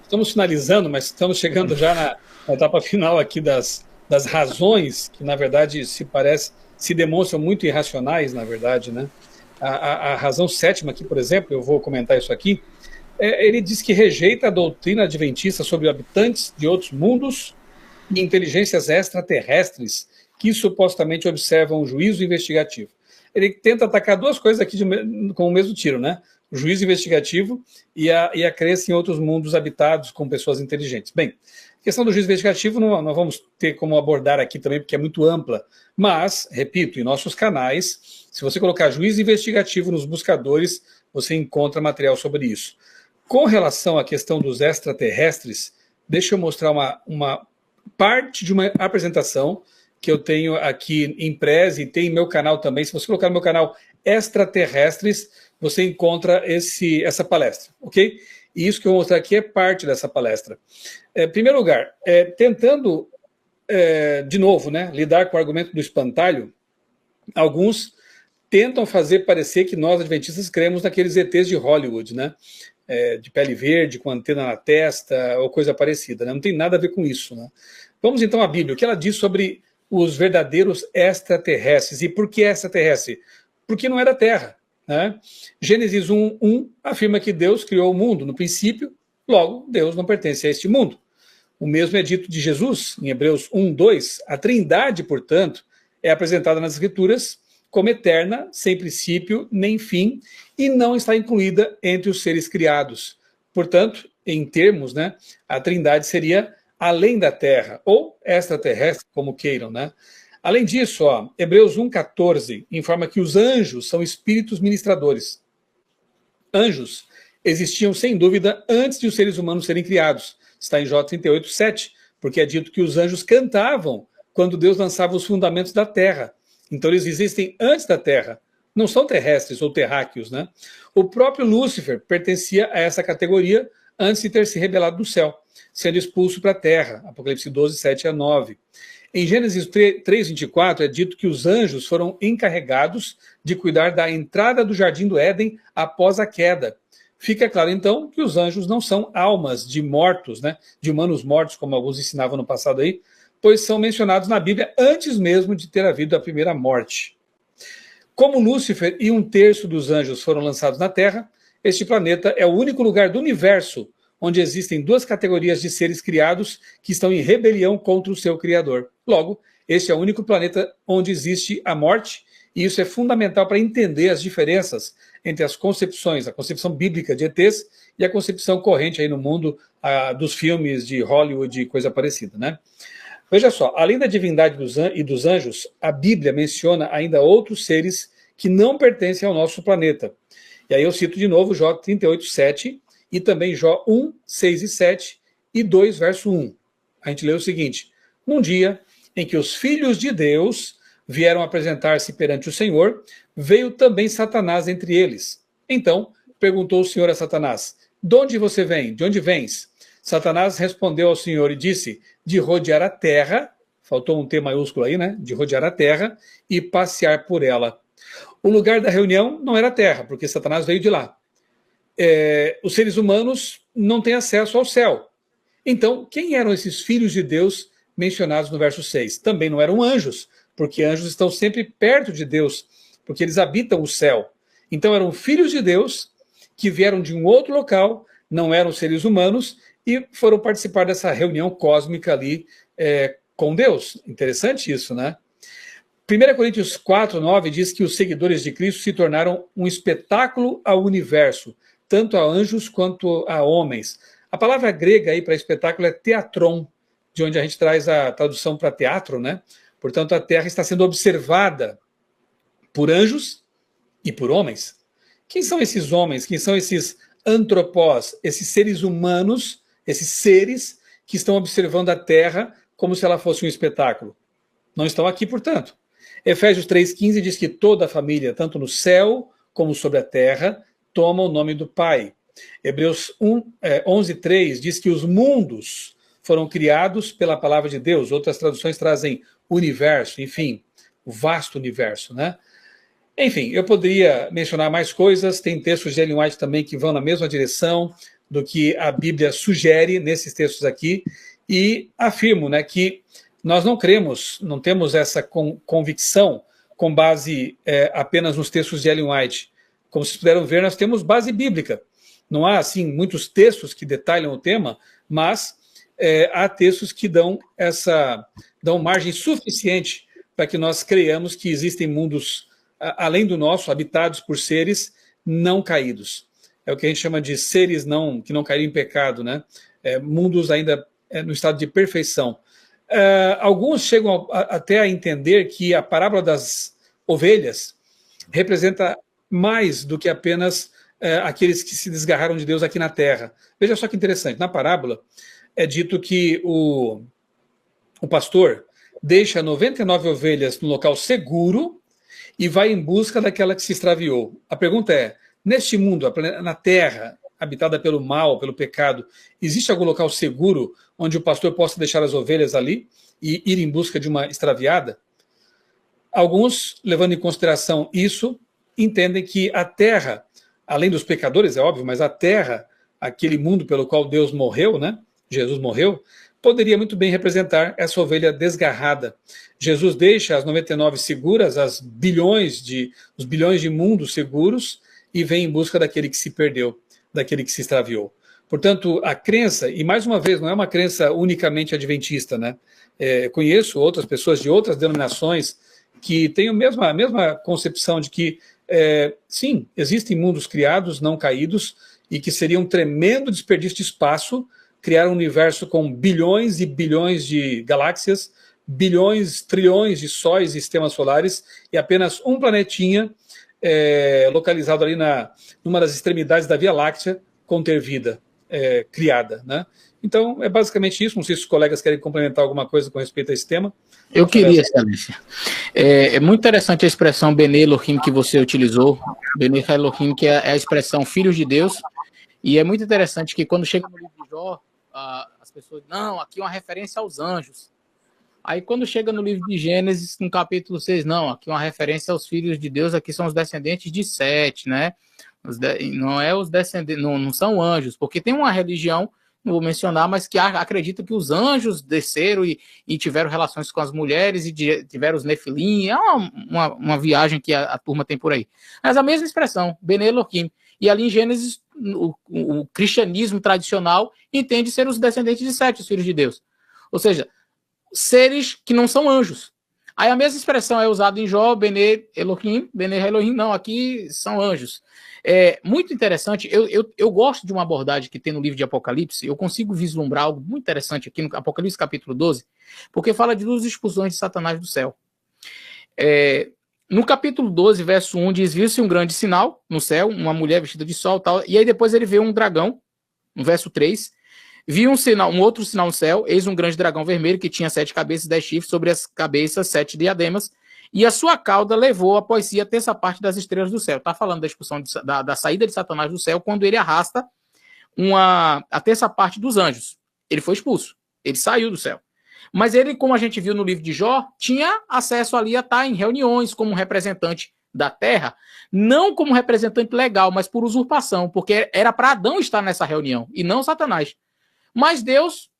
estamos finalizando, mas estamos chegando já na etapa final aqui das razões que, na verdade, se demonstram muito irracionais, na verdade, né? A razão sétima aqui, por exemplo, eu vou comentar isso aqui, ele diz que rejeita a doutrina adventista sobre habitantes de outros mundos e inteligências extraterrestres que supostamente observam o juízo investigativo. Ele tenta atacar duas coisas aqui com o mesmo tiro, né? O juízo investigativo e a crença em outros mundos habitados com pessoas inteligentes. Bem, a questão do juízo investigativo não vamos ter como abordar aqui também, porque é muito ampla. Mas, repito, em nossos canais, se você colocar juízo investigativo nos buscadores, você encontra material sobre isso. Com relação à questão dos extraterrestres, deixa eu mostrar uma parte de uma apresentação que eu tenho aqui em Prezi e tem em meu canal também. Se você colocar no meu canal Extraterrestres, você encontra essa palestra, ok? E isso que eu vou mostrar aqui é parte dessa palestra. Em primeiro lugar, tentando, de novo, né, lidar com o argumento do espantalho, alguns tentam fazer parecer que nós, adventistas, cremos naqueles ETs de Hollywood, né? De pele verde, com antena na testa, ou coisa parecida, né? Não tem nada a ver com isso, né? Vamos então à Bíblia, o que ela diz sobre os verdadeiros extraterrestres. E por que extraterrestre? Porque não é da Terra, né? Gênesis 1:1 afirma que Deus criou o mundo no princípio, logo Deus não pertence a este mundo. O mesmo é dito de Jesus, em Hebreus 1:2. A Trindade, portanto, é apresentada nas Escrituras como eterna, sem princípio nem fim, e não está incluída entre os seres criados. Portanto, em termos, né, a Trindade seria além da Terra, ou extraterrestre, como queiram, né? Além disso, Hebreus 1:14 informa que os anjos são espíritos ministradores. Anjos existiam, sem dúvida, antes de os seres humanos serem criados. Está em Jó 38:7, porque é dito que os anjos cantavam quando Deus lançava os fundamentos da terra. Então eles existem antes da Terra, não são terrestres ou terráqueos, né? O próprio Lúcifer pertencia a essa categoria antes de ter se rebelado do céu, sendo expulso para a Terra, Apocalipse 12:7-9. Em Gênesis 3:24 é dito que os anjos foram encarregados de cuidar da entrada do Jardim do Éden após a queda. Fica claro, então, que os anjos não são almas de mortos, né? De humanos mortos, como alguns ensinavam no passado aí, pois são mencionados na Bíblia antes mesmo de ter havido a primeira morte. Como Lúcifer e 1/3 dos anjos foram lançados na Terra, este planeta é o único lugar do universo onde existem duas categorias de seres criados que estão em rebelião contra o seu Criador. Logo, este é o único planeta onde existe a morte, e isso é fundamental para entender as diferenças entre as concepções, a concepção bíblica de ETs e a concepção corrente aí no mundo dos filmes de Hollywood e coisa parecida, né? Veja só, além da divindade e dos anjos, a Bíblia menciona ainda outros seres que não pertencem ao nosso planeta. E aí eu cito de novo Jó 38:7 e também Jó 1:6-7 e 2, verso 1. A gente lê o seguinte: num dia em que os filhos de Deus vieram apresentar-se perante o Senhor, veio também Satanás entre eles. Então perguntou o Senhor a Satanás: de onde você vem? De onde vens? Satanás respondeu ao Senhor e disse: de rodear a terra, faltou um T maiúsculo aí, né? De rodear a terra e passear por ela. O lugar da reunião não era a terra, porque Satanás veio de lá. Os seres humanos não têm acesso ao céu. Então, quem eram esses filhos de Deus mencionados no verso 6? Também não eram anjos, porque anjos estão sempre perto de Deus, porque eles habitam o céu. Então, eram filhos de Deus que vieram de um outro local, não eram seres humanos, e foram participar dessa reunião cósmica ali com Deus. Interessante isso, né? 1 Coríntios 4:9 diz que os seguidores de Cristo se tornaram um espetáculo ao universo, tanto a anjos quanto a homens. A palavra grega aí para espetáculo é teatron, de onde a gente traz a tradução para teatro, né? Portanto, a Terra está sendo observada por anjos e por homens. Quem são esses homens? Quem são esses antropós, esses seres humanos, esses seres que estão observando a Terra como se ela fosse um espetáculo? Não estão aqui, portanto. Efésios 3:15 diz que toda a família, tanto no céu como sobre a terra, toma o nome do Pai. Hebreus 11:3 diz que os mundos foram criados pela palavra de Deus. Outras traduções trazem universo, enfim, o vasto universo, né? Enfim, eu poderia mencionar mais coisas, tem textos de Ellen White também que vão na mesma direção, do que a Bíblia sugere nesses textos aqui, e afirmo, né, que nós não cremos, não temos essa convicção com base apenas nos textos de Ellen White. Como vocês puderam ver, nós temos base bíblica. Não há, assim, muitos textos que detalham o tema, mas há textos que dão margem suficiente para que nós creiamos que existem mundos além do nosso, habitados por seres não caídos. É o que a gente chama de seres que não caíram em pecado, né? Mundos ainda no estado de perfeição. Alguns chegam até a entender que a parábola das ovelhas representa mais do que apenas aqueles que se desgarraram de Deus aqui na terra. Veja só que interessante, na parábola é dito que o pastor deixa 99 ovelhas no local seguro e vai em busca daquela que se extraviou. A pergunta é, neste mundo, na terra, habitada pelo mal, pelo pecado, existe algum local seguro onde o pastor possa deixar as ovelhas ali e ir em busca de uma extraviada? Alguns, levando em consideração isso, entendem que a terra, além dos pecadores, é óbvio, mas a terra, aquele mundo pelo qual Deus morreu, né? Jesus morreu, poderia muito bem representar essa ovelha desgarrada. Jesus deixa as 99 seguras, os bilhões de mundos seguros, e vem em busca daquele que se perdeu, daquele que se extraviou. Portanto, a crença, e mais uma vez, não é uma crença unicamente adventista, né? Conheço outras pessoas de outras denominações que têm a mesma concepção de que, sim, existem mundos criados, não caídos, e que seria um tremendo desperdício de espaço criar um universo com bilhões e bilhões de galáxias, bilhões, trilhões de sóis e sistemas solares, e apenas um planetinha localizado ali numa das extremidades da Via Láctea conter vida criada, né? Então, é basicamente isso. Não sei se os colegas querem complementar alguma coisa com respeito a esse tema. Eu queria, Excelência. É muito interessante a expressão Bene Elohim que você utilizou. Bene Elohim, que é a expressão filhos de Deus. E é muito interessante que quando chega no livro de Jó, as pessoas, não, aqui é uma referência aos anjos. Aí quando chega no livro de Gênesis, no capítulo 6, não, aqui é uma referência aos filhos de Deus, aqui são os descendentes de Sete, né? Não é os descendentes, não são anjos, porque tem uma religião, não vou mencionar, mas que acredita que os anjos desceram e tiveram relações com as mulheres e tiveram os nefilim. É uma viagem que a turma tem por aí. Mas a mesma expressão, Bene Elohim. E ali em Gênesis, o cristianismo tradicional entende ser os descendentes de Sete, os filhos de Deus. Ou seja, seres que não são anjos. Aí a mesma expressão é usada em Jó, Bene Elohim, não, aqui são anjos. É muito interessante, eu gosto de uma abordagem que tem no livro de Apocalipse, eu consigo vislumbrar algo muito interessante aqui no Apocalipse capítulo 12, porque fala de duas expulsões de Satanás do céu. No capítulo 12, verso 1, diz, viu-se um grande sinal no céu, uma mulher vestida de sol, tal, e aí depois ele vê um dragão, no verso 3, viu um outro sinal no céu, eis um grande dragão vermelho que tinha 7 cabeças e 10 chifres, sobre as cabeças 7 diademas, e a sua cauda levou após si a terça parte das estrelas do céu. Está falando da expulsão da saída de Satanás do céu, quando ele arrasta a terça parte dos anjos. Ele foi expulso, ele saiu do céu. Mas ele, como a gente viu no livro de Jó, tinha acesso ali a estar em reuniões como representante da terra, não como representante legal, mas por usurpação, porque era para Adão estar nessa reunião, e não Satanás. Mas Deus,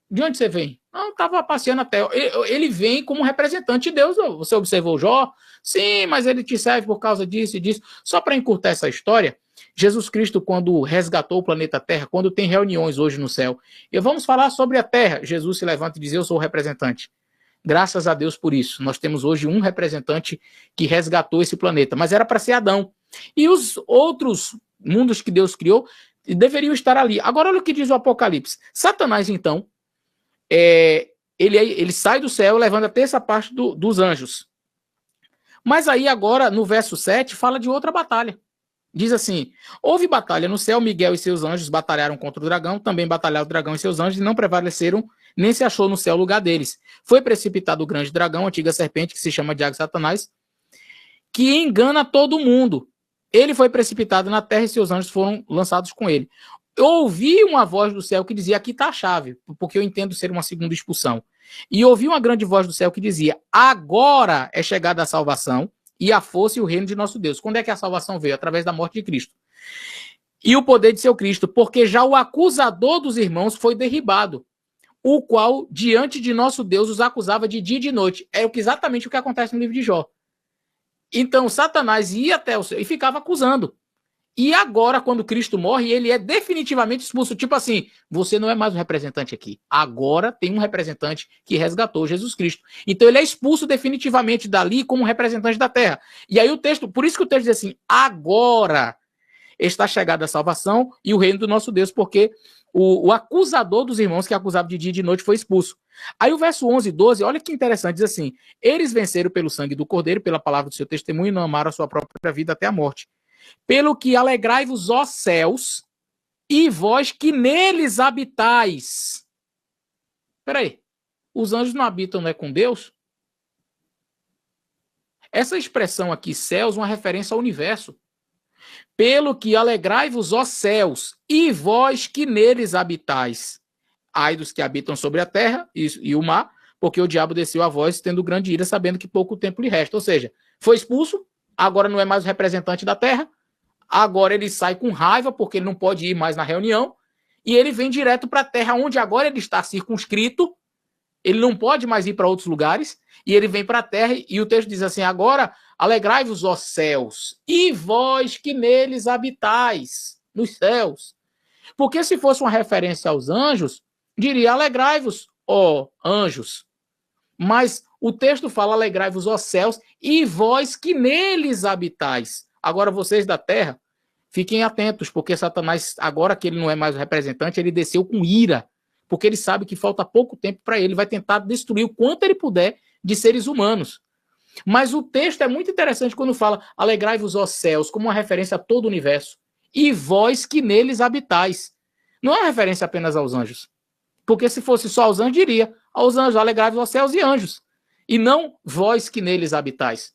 de onde você vem? Não, estava passeando até. Ele vem como representante de Deus. Você observou Jó? Sim, mas ele te serve por causa disso e disso. Só para encurtar essa história, Jesus Cristo, quando resgatou o planeta Terra, quando tem reuniões hoje no céu, e vamos falar sobre a Terra, Jesus se levanta e diz, eu sou o representante. Graças a Deus por isso. Nós temos hoje um representante que resgatou esse planeta, mas era para ser Adão. E os outros mundos que Deus criou deveriam estar ali. Agora olha o que diz o Apocalipse. Satanás, então, ele sai do céu levando a terça parte dos anjos. Mas aí agora, no verso 7, fala de outra batalha. Diz assim, houve batalha no céu, Miguel e seus anjos batalharam contra o dragão, também batalharam o dragão e seus anjos, e não prevaleceram, nem se achou no céu o lugar deles. Foi precipitado o grande dragão, a antiga serpente, que se chama Diabo Satanás, que engana todo mundo. Ele foi precipitado na terra e seus anjos foram lançados com ele. Eu ouvi uma voz do céu que dizia, aqui está a chave, porque eu entendo ser uma segunda expulsão. E ouvi uma grande voz do céu que dizia, agora é chegada a salvação, e a força e o reino de nosso Deus. Quando é que a salvação veio? Através da morte de Cristo. e o poder de seu Cristo, porque já o acusador dos irmãos foi derribado, o qual, diante de nosso Deus, os acusava de dia e de noite. É exatamente o que acontece no livro de Jó. Então, Satanás ia até o céu e ficava acusando. E agora, quando Cristo morre, ele é definitivamente expulso. Tipo assim, você não é mais um representante aqui. Agora tem um representante que resgatou Jesus Cristo. Então ele é expulso definitivamente dali como representante da terra. E aí o texto, por isso que o texto diz assim, agora está chegada a salvação e o reino do nosso Deus, porque o acusador dos irmãos que acusava de dia e de noite foi expulso. Aí o verso 11 e 12, olha que interessante, diz assim, eles venceram pelo sangue do Cordeiro, pela palavra do seu testemunho e não amaram a sua própria vida até a morte. Pelo que alegrai-vos, ó céus, e vós que neles habitais. Peraí, os anjos não habitam, não é com Deus? Essa expressão aqui, céus, é uma referência ao universo. Pelo que alegrai-vos, ó céus, e vós que neles habitais. Ai dos que habitam sobre a terra e o mar, porque o diabo desceu a vós, tendo grande ira, sabendo que pouco tempo lhe resta. Ou seja, foi expulso, agora não é mais o representante da terra, agora ele sai com raiva, porque ele não pode ir mais na reunião, e ele vem direto para a terra, onde agora ele está circunscrito, ele não pode mais ir para outros lugares, e ele vem para a terra, e o texto diz assim, agora alegrai-vos, ó céus, e vós que neles habitais, nos céus. Porque se fosse uma referência aos anjos, diria alegrai-vos, ó anjos. Mas o texto fala alegrai-vos, ó céus, e vós que neles habitais. Agora vocês da terra, fiquem atentos, porque Satanás, agora que ele não é mais o representante, ele desceu com ira, porque ele sabe que falta pouco tempo para ele, vai tentar destruir o quanto ele puder de seres humanos. Mas o texto é muito interessante quando fala alegrai-vos, ó céus, como uma referência a todo o universo, e vós que neles habitais. Não é uma referência apenas aos anjos, porque se fosse só aos anjos, diria aos anjos, alegrai-vos, ó céus e anjos, e não vós que neles habitais.